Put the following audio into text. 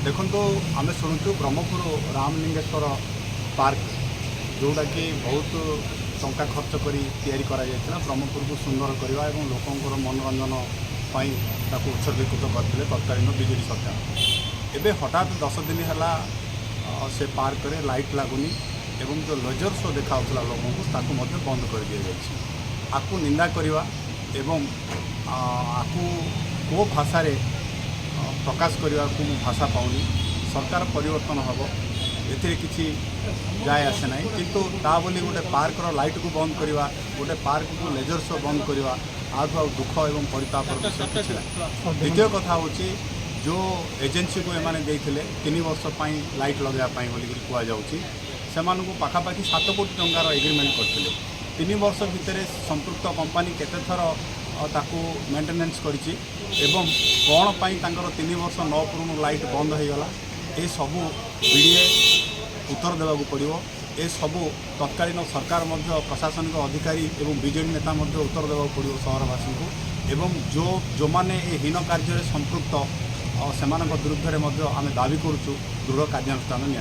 देखो आम शुणुचु ब्रह्मपुर रामलिंगेश्वर पार्क जोटा कि बहुत टंका खर्च कर ब्रह्मपुर को सुंदर करने और लोकंर मनोरंजन उत्सर्गीकृत करते तत्कालीन बीजेडी सरकार। एवं हठात 10 दिन है से पार्क में लाइट लगुनि एवं जो लेजर शो देखा लोगों को बंद कर दी जाए। आपको निंदा करवा एवं आपको को भाषा प्रकाश करने को भाषा पाऊनी। सरकार परिवर्तन हम ए किसी जाए आसे ना किंतु ता बोली गोटे पार्क लाइट को बंद करवा गोटे पार्क को लेजर शो बंद करवा आठू दुख एवं परिताप विषय किसी ना। द्वितीय कथा हूँ जो एजेंसी को एमाने देइथिले 3 वर्ष लाइट लगाई बोलिक कहुच्छी से पाखापाखि 7 कोटी टंकार एग्रीमेंट करते 3 वर्ष भितर संपृक्त कंपानी केते थर ताकू मेंटेनेंस करिछि एवं कौन पाई 3 वर्ष न पूर्ण लाइट बंद हो गला ये सबू बीडीए उत्तर देवाक पड़ो। ये सबू तत्कालीन सरकार प्रशासनिक अधिकारी एवं बीजेडी नेता उत्तर देवाक पड़ो सहरवासी को एवं जो माने ये हीन कार्य संपृक्त से विरुद्ध में आम दाबी करुचु दृढ़ कार्यानुष्ठान नि।